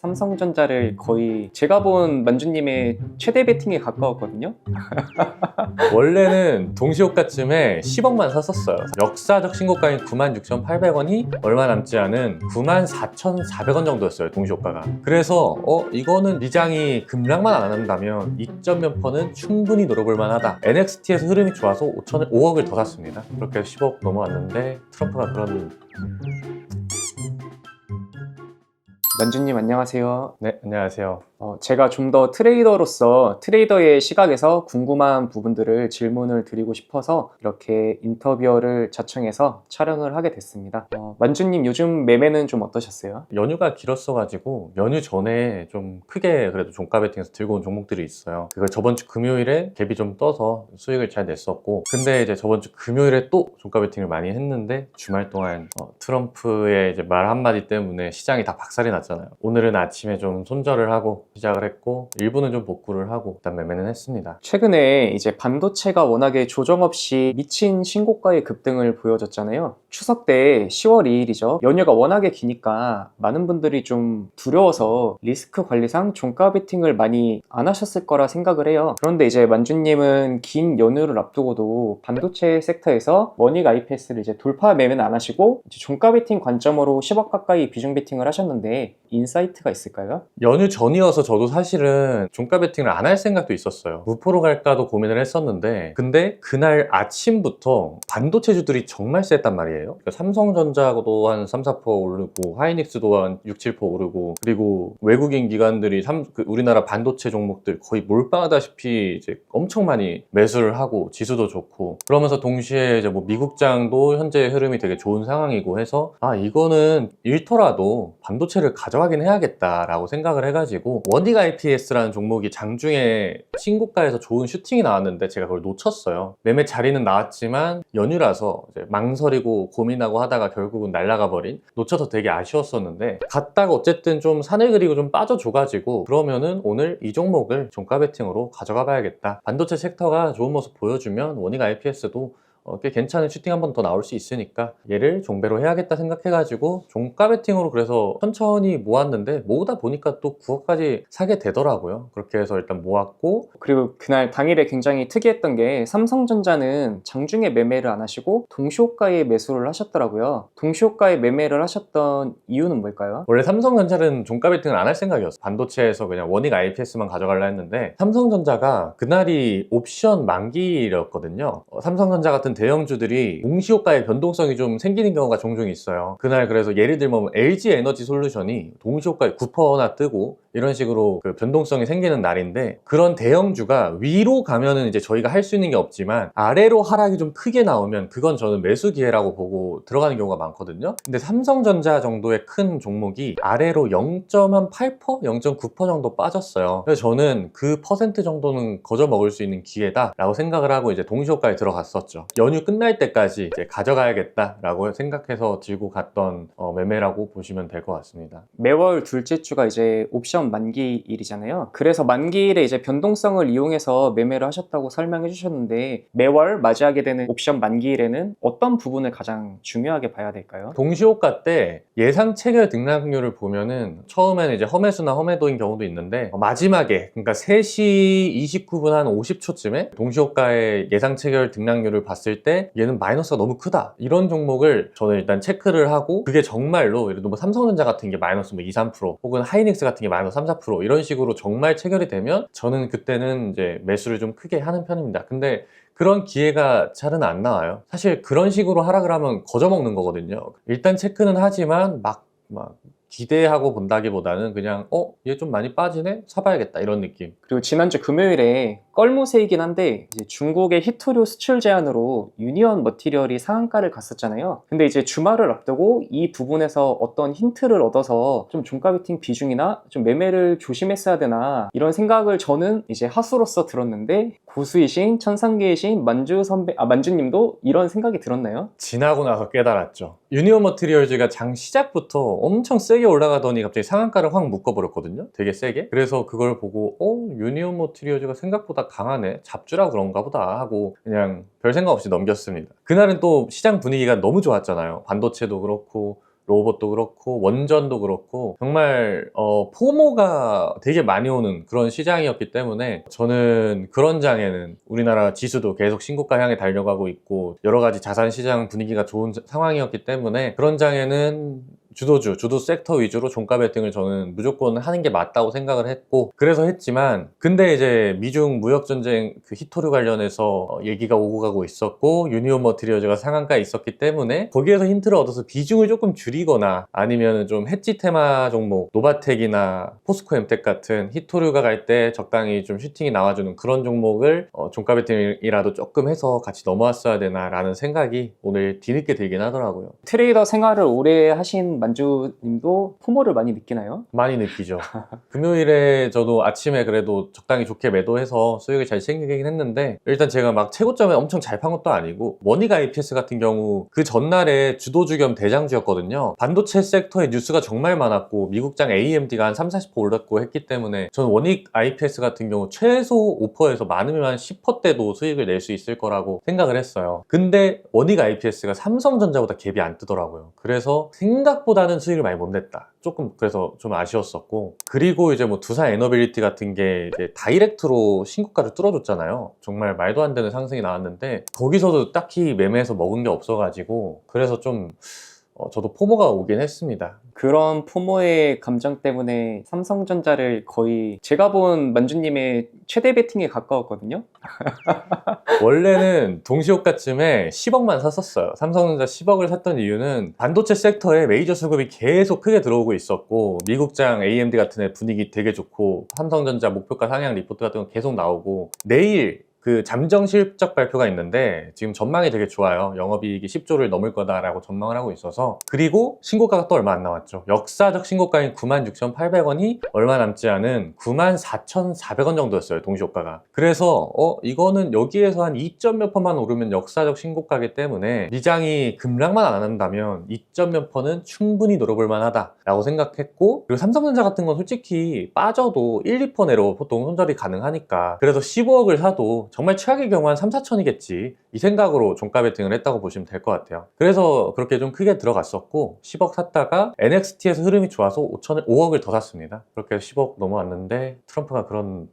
삼성전자를 거의 제가 본 만주님의 최대 베팅에 가까웠거든요. 원래는 동시호가쯤에 10억만 샀었어요. 역사적 신고가인 96,800원이 얼마 남지 않은 94,400원 정도였어요, 동시호가가. 그래서 이거는 미장이 급락만 안 한다면 2점 몇 퍼는 충분히 노려볼 만하다. NXT에서 흐름이 좋아서 5억을 더 샀습니다. 그렇게 해서 10억 넘어왔는데 트럼프가 그런... 만주님 안녕하세요. 네, 안녕하세요. 제가 좀 더 트레이더로서 트레이더의 시각에서 궁금한 부분들을 질문을 드리고 싶어서 이렇게 인터뷰어를 자청해서 촬영을 하게 됐습니다. 만주님 요즘 매매는 좀 어떠셨어요? 연휴가 길었어가지고 연휴 전에 좀 크게 그래도 종가 베팅에서 들고 온 종목들이 있어요. 그걸 저번 주 금요일에 갭이 좀 떠서 수익을 잘 냈었고, 근데 이제 저번 주 금요일에 또 종가 베팅을 많이 했는데 주말 동안 트럼프의 이제 말 한마디 때문에 시장이 다 박살이 났잖아요. 오늘은 아침에 좀 손절을 하고 시작을 했고, 일부는 좀 복구를 하고 일단 매매는 했습니다. 최근에 이제 반도체가 워낙에 조정 없이 미친 신고가의 급등을 보여줬잖아요. 추석 때 10월 2일이죠. 연휴가 워낙에 기니까 많은 분들이 좀 두려워서 리스크 관리상 종가 베팅을 많이 안 하셨을 거라 생각을 해요. 그런데 이제 만주님은 긴 연휴를 앞두고도 반도체 섹터에서 원익 IPS를 이제 돌파 매매는 안 하시고 이제 종가 베팅 관점으로 10억 가까이 비중 베팅을 하셨는데 인사이트가 있을까요? 연휴 전이어서 저도 사실은 종가 베팅을 안 할 생각도 있었어요. 무포로 갈까도 고민을 했었는데, 근데 그날 아침부터 반도체주들이 정말 셌단 말이에요. 그러니까 삼성전자도 한 3, 4% 오르고 하이닉스도 한 6, 7% 오르고, 그리고 외국인 기관들이 우리나라 반도체 종목들 거의 몰빵하다시피 이제 엄청 많이 매수를 하고 지수도 좋고, 그러면서 동시에 이제 뭐 미국장도 현재 흐름이 되게 좋은 상황이고 해서 이거는 잃더라도 반도체를 가져가긴 해야겠다라고 생각을 해가지고 원익 IPS라는 종목이 장중에 신고가에서 좋은 슈팅이 나왔는데 제가 그걸 놓쳤어요. 매매 자리는 나왔지만 연휴라서 이제 망설이고 고민하고 하다가 결국은 날아가 버린, 놓쳐서 되게 아쉬웠었는데, 갔다가 어쨌든 좀 산을 그리고 좀 빠져줘가지고 그러면은 오늘 이 종목을 종가 베팅으로 가져가 봐야겠다. 반도체 섹터가 좋은 모습 보여주면 원익 IPS도 꽤 괜찮은 슈팅 한 번 더 나올 수 있으니까 얘를 종배로 해야겠다 생각해가지고 종가 베팅으로 그래서 천천히 모았는데, 모으다 보니까 또 9억까지 사게 되더라고요. 그렇게 해서 일단 모았고, 그리고 그날 당일에 굉장히 특이했던 게 삼성전자는 장중에 매매를 안 하시고 동시호가에 매수를 하셨더라고요. 동시호가에 매매를 하셨던 이유는 뭘까요? 원래 삼성전자는 종가 베팅을 안 할 생각이었어. 반도체에서 그냥 원익 IPS만 가져가려 했는데, 삼성전자가 그날이 옵션 만기였거든요. 삼성전자 같은 대형주들이 동시호가의 변동성이 좀 생기는 경우가 종종 있어요. 그날 그래서 예를 들면 LG 에너지 솔루션이 동시호가에 9%나 뜨고 이런 식으로 그 변동성이 생기는 날인데, 그런 대형주가 위로 가면은 이제 저희가 할 수 있는 게 없지만 아래로 하락이 좀 크게 나오면 그건 저는 매수 기회라고 보고 들어가는 경우가 많거든요. 근데 삼성전자 정도의 큰 종목이 아래로 0.8%? 0.9% 정도 빠졌어요. 그래서 저는 그 퍼센트 정도는 거저 먹을 수 있는 기회다라고 생각을 하고 이제 동시호가에 들어갔었죠. 연휴 끝날 때까지 이제 가져가야겠다라고 생각해서 들고 갔던 매매라고 보시면 될 것 같습니다. 매월 둘째 주가 이제 옵션 만기일이잖아요. 그래서 만기일에 이제 변동성을 이용해서 매매를 하셨다고 설명해 주셨는데, 매월 맞이하게 되는 옵션 만기일에는 어떤 부분을 가장 중요하게 봐야 될까요? 동시호가 때 예상 체결 등락률을 보면은 처음에는 이제 험해수나 험해도인 경우도 있는데, 마지막에 그러니까 3시 29분 한 50초쯤에 동시호가의 예상 체결 등락률을 봤을 때 얘는 마이너스가 너무 크다, 이런 종목을 저는 일단 체크를 하고, 그게 정말로 예를 들어 뭐 삼성전자 같은 게 마이너스 뭐 2, 3% 혹은 하이닉스 같은 게 마이너스 3, 4% 이런 식으로 정말 체결이 되면 저는 그때는 이제 매수를 좀 크게 하는 편입니다. 근데 그런 기회가 잘은 안 나와요. 사실 그런 식으로 하락을 하면 거저먹는 거거든요. 일단 체크는 하지만 막 기대하고 본다기보다는 그냥 얘 좀 많이 빠지네? 사봐야겠다, 이런 느낌. 그리고 지난주 금요일에 껄무새이긴 한데 이제 중국의 히토류 수출 제한으로 유니온 머티리얼이 상한가를 갔었잖아요. 근데 이제 주말을 앞두고 이 부분에서 어떤 힌트를 얻어서 좀 종가 베팅 비중이나 좀 매매를 조심했어야 되나 이런 생각을 저는 이제 하수로서 들었는데, 고수이신 천상계이신 만주님도 이런 생각이 들었나요? 지나고 나서 깨달았죠. 유니온 머티리얼즈가 장 시작부터 엄청 세게 올라가더니 갑자기 상한가를 확 묶어버렸거든요. 되게 세게. 그래서 그걸 보고 유니온 머티리얼즈가 생각보다 강하네, 잡주라 그런가 보다 하고 그냥 별 생각 없이 넘겼습니다. 그날은 또 시장 분위기가 너무 좋았잖아요. 반도체도 그렇고 로봇도 그렇고 원전도 그렇고 정말 포모가 되게 많이 오는 그런 시장이었기 때문에 저는 그런 장에는 우리나라 지수도 계속 신고가 향해 달려가고 있고 여러 가지 자산 시장 분위기가 좋은 상황이었기 때문에 그런 장에는 주도 섹터 위주로 종가 베팅을 저는 무조건 하는 게 맞다고 생각을 했고 그래서 했지만 근데 이제 미중 무역전쟁 그 히토류 관련해서 얘기가 오고 가고 있었고 유니온 머티리얼즈가 상한가에 있었기 때문에 거기에서 힌트를 얻어서 비중을 조금 줄이거나 아니면 좀 해지 테마 종목 노바텍이나 포스코 엠텍 같은 히토류가 갈 때 적당히 좀 슈팅이 나와주는 그런 종목을 종가 베팅이라도 조금 해서 같이 넘어왔어야 되나 라는 생각이 오늘 뒤늦게 들긴 하더라고요. 트레이더 생활을 오래 하신 만주님도 포모를 많이 느끼나요? 많이 느끼죠. 금요일에 저도 아침에 그래도 적당히 좋게 매도해서 수익을 잘 챙기긴 했는데 일단 제가 막 최고점에 엄청 잘 판 것도 아니고 원익 IPS 같은 경우 그 전날에 주도주 겸 대장주였거든요. 반도체 섹터에 뉴스가 정말 많았고 미국장 AMD가 한 30-40% 올랐고 했기 때문에 저는 원익 IPS 같은 경우 최소 5%에서 많으면 한 10%대도 수익을 낼 수 있을 거라고 생각을 했어요. 근데 원익 IPS가 삼성전자보다 갭이 안 뜨더라고요. 그래서 생각보다는 수익을 많이 못 냈다. 조금 그래서 좀 아쉬웠었고 그리고 이제 뭐 두산 에너빌리티 같은 게 이제 다이렉트로 신고가를 뚫어줬잖아요. 정말 말도 안 되는 상승이 나왔는데 거기서도 딱히 매매해서 먹은 게 없어가지고 그래서 좀 저도 포모가 오긴 했습니다. 그런 포모의 감정 때문에 삼성전자를 거의 제가 본 만주님의 최대 베팅에 가까웠거든요. 원래는 동시효과쯤에 10억만 샀었어요. 삼성전자 10억을 샀던 이유는 반도체 섹터에 메이저 수급이 계속 크게 들어오고 있었고 미국장 AMD 같은 애 분위기 되게 좋고 삼성전자 목표가 상향 리포트 같은 거 계속 나오고 내일 그 잠정 실적 발표가 있는데 지금 전망이 되게 좋아요. 영업이익이 10조를 넘을 거다라고 전망을 하고 있어서 그리고 신고가가 또 얼마 안 남았죠. 역사적 신고가인 96,800원이 얼마 남지 않은 94,400원 정도였어요. 동시효과가. 그래서 이거는 여기에서 한 2점 몇 퍼만 오르면 역사적 신고가이기 때문에 미장이 급락만 안 한다면 2점 몇 퍼는 충분히 노려볼 만하다라고 생각했고 그리고 삼성전자 같은 건 솔직히 빠져도 1, 2% 내로 보통 손절이 가능하니까 그래서 15억을 사도 정말 최악의 경우 한 3, 4천이겠지 이 생각으로 종가 베팅을 했다고 보시면 될 것 같아요. 그래서 그렇게 좀 크게 들어갔었고 10억 샀다가 NXT에서 흐름이 좋아서 5억을 더 샀습니다. 그렇게 해서 10억 넘어왔는데 트럼프가 그런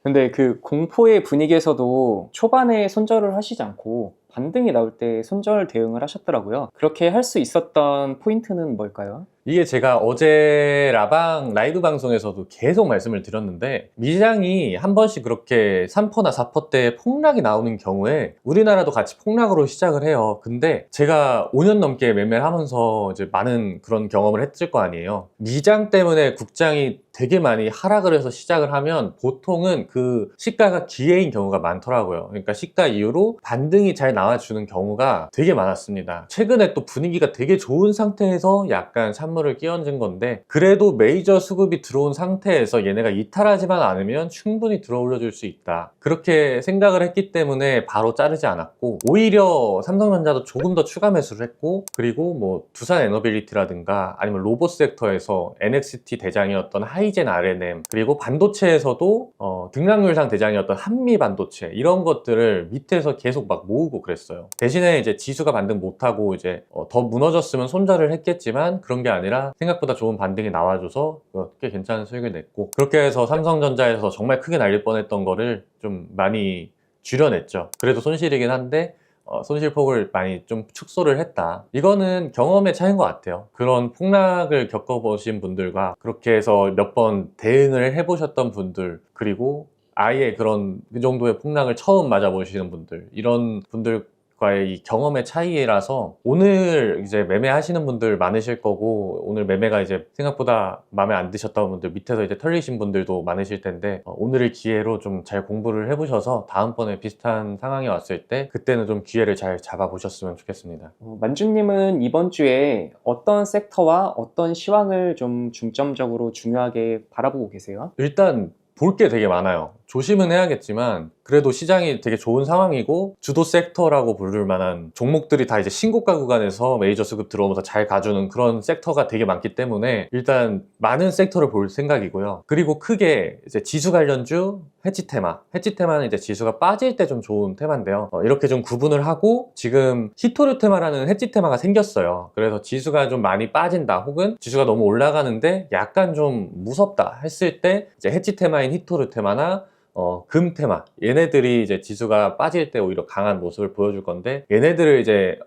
근데 그 공포의 분위기에서도 초반에 손절을 하시지 않고 반등이 나올 때 손절 대응을 하셨더라고요. 그렇게 할 수 있었던 포인트는 뭘까요? 이게 제가 어제 라방 라이브 방송에서도 계속 말씀을 드렸는데 미장이 한 번씩 그렇게 3%나 4%대 폭락이 나오는 경우에 우리나라도 같이 폭락으로 시작을 해요. 근데 제가 5년 넘게 매매를 하면서 이제 많은 그런 경험을 했을 거 아니에요. 미장 때문에 국장이 되게 많이 하락을 해서 시작을 하면 보통은 그 시가가 기회인 경우가 많더라고요. 그러니까 시가 이후로 반등이 잘 나와주는 경우가 되게 많았습니다. 최근에 또 분위기가 되게 좋은 상태에서 약간 찬물을 끼얹은 건데 그래도 메이저 수급이 들어온 상태에서 얘네가 이탈하지만 않으면 충분히 들어 올려줄 수 있다. 그렇게 생각을 했기 때문에 바로 자르지 않았고 오히려 삼성전자도 조금 더 추가 매수를 했고 그리고 뭐 두산 에너빌리티라든가 아니면 로봇 섹터에서 NXT 대장이었던 하이젠 RNM 그리고 반도체에서도 등락률상 대장이었던 한미 반도체 이런 것들을 밑에서 계속 막 모으고 그랬어요. 대신에 이제 지수가 반등 못하고 이제 더 무너졌으면 손절을 했겠지만 그런 게 아니라 생각보다 좋은 반등이 나와줘서 꽤 괜찮은 수익을 냈고 그렇게 해서 삼성전자에서 정말 크게 날릴 뻔했던 거를 좀 많이 줄여냈죠. 그래도 손실이긴 한데 손실폭을 많이 좀 축소를 했다. 이거는 경험의 차이인 것 같아요. 그런 폭락을 겪어보신 분들과 그렇게 해서 몇 번 대응을 해보셨던 분들 그리고 아예 그런 그 정도의 폭락을 처음 맞아보시는 분들 이런 분들과의 이 경험의 차이라서 오늘 이제 매매하시는 분들 많으실 거고 오늘 매매가 이제 생각보다 마음에 안 드셨던 분들 밑에서 이제 털리신 분들도 많으실 텐데 오늘을 기회로 좀 잘 공부를 해보셔서 다음번에 비슷한 상황이 왔을 때 그때는 좀 기회를 잘 잡아보셨으면 좋겠습니다. 만주님은 이번 주에 어떤 섹터와 어떤 시황을 좀 중점적으로 중요하게 바라보고 계세요? 일단 볼 게 되게 많아요. 조심은 해야겠지만 그래도 시장이 되게 좋은 상황이고 주도 섹터라고 부를 만한 종목들이 다 이제 신고가 구간에서 메이저 수급 들어오면서 잘 가주는 그런 섹터가 되게 많기 때문에 일단 많은 섹터를 볼 생각이고요. 그리고 크게 이제 지수 관련주, 해지 테마는 이제 지수가 빠질 때 좀 좋은 테마인데요. 이렇게 좀 구분을 하고 지금 히토류 테마라는 해지 테마가 생겼어요. 그래서 지수가 좀 많이 빠진다 혹은 지수가 너무 올라가는데 약간 좀 무섭다 했을 때 이제 해지 테마인 히토류 테마나 금 테마 얘네들이 이제 지수가 빠질 때 오히려 강한 모습을 보여줄 건데 얘네들을 이제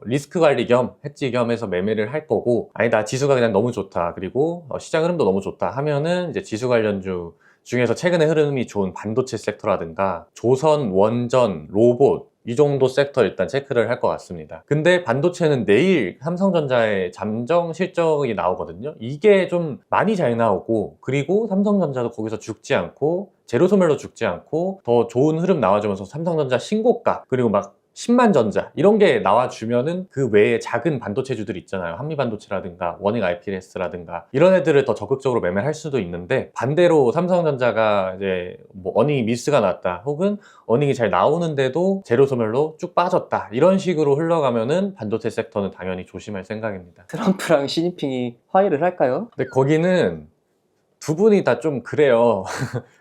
리스크 관리 겸 해지 겸 해서 매매를 할 거고 아니다 지수가 그냥 너무 좋다 그리고 시장 흐름도 너무 좋다 하면은 이제 지수 관련주 중에서 최근에 흐름이 좋은 반도체 섹터라든가 조선, 원전, 로봇 이 정도 섹터 일단 체크를 할 것 같습니다. 근데 반도체는 내일 삼성전자의 잠정 실적이 나오거든요. 이게 좀 많이 잘 나오고 그리고 삼성전자도 거기서 죽지 않고 제로소멸로 죽지 않고 더 좋은 흐름 나와주면서 삼성전자 신고가 그리고 막 10만 전자 이런 게 나와주면은 그 외에 작은 반도체주들 있잖아요. 한미반도체라든가 원익 IPS라든가 이런 애들을 더 적극적으로 매매할 수도 있는데 반대로 삼성전자가 이제 뭐 어닝이 미스가 났다 혹은 어닝이 잘 나오는데도 제로소멸로 쭉 빠졌다 이런 식으로 흘러가면은 반도체 섹터는 당연히 조심할 생각입니다. 트럼프랑 시진핑이 화해를 할까요? 근데 거기는 두 분이 다 좀 그래요.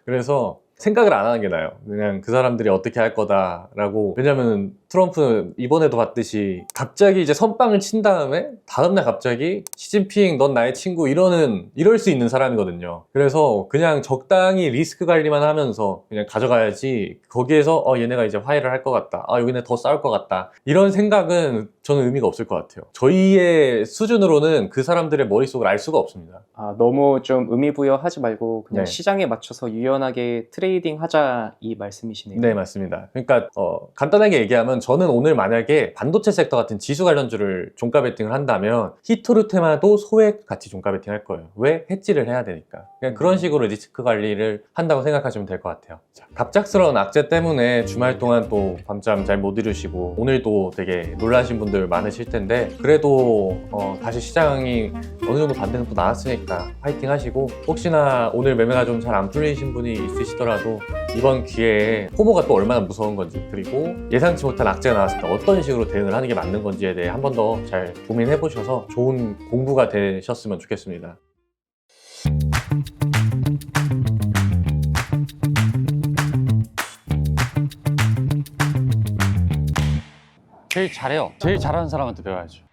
그래서 생각을 안 하는 게 나아요. 그냥 그 사람들이 어떻게 할 거다라고. 왜냐면 트럼프는 이번에도 봤듯이 갑자기 이제 선빵을 친 다음에 다음날 갑자기 시진핑 넌 나의 친구 이럴 수 있는 사람이거든요. 그래서 그냥 적당히 리스크 관리만 하면서 그냥 가져가야지 거기에서 얘네가 이제 화해를 할 것 같다. 여기네 더 싸울 것 같다. 이런 생각은 저는 의미가 없을 것 같아요. 저희의 수준으로는 그 사람들의 머릿속을 알 수가 없습니다. 너무 좀 의미부여하지 말고 그냥 네. 시장에 맞춰서 유연하게 트레이딩 하자 이 말씀이시네요. 네, 맞습니다. 그러니까 간단하게 얘기하면 저는 오늘 만약에 반도체 섹터 같은 지수 관련주를 종가 베팅을 한다면 히토류 테마도 소액 같이 종가 베팅 할 거예요. 왜? 해지를 해야 되니까. 그냥 그런 식으로 리스크 관리를 한다고 생각하시면 될 것 같아요. 자, 갑작스러운 악재 때문에 주말 동안 또 밤잠 잘 못 이루시고 오늘도 되게 놀라신 분들 많으실 텐데 그래도 다시 시장이 어느 정도 반등은 또 나왔으니까 파이팅 하시고 혹시나 오늘 매매가 좀 잘 안 풀리신 분이 있으시더라도 이번 기회에 포모가 또 얼마나 무서운 건지 그리고 예상치 못한 악재가 나왔을 때 어떤 식으로 대응을 하는 게 맞는 건지에 대해 한 번 더 잘 고민해 보셔서 좋은 공부가 되셨으면 좋겠습니다. 제일 잘해요. 제일 잘하는 사람한테 배워야죠.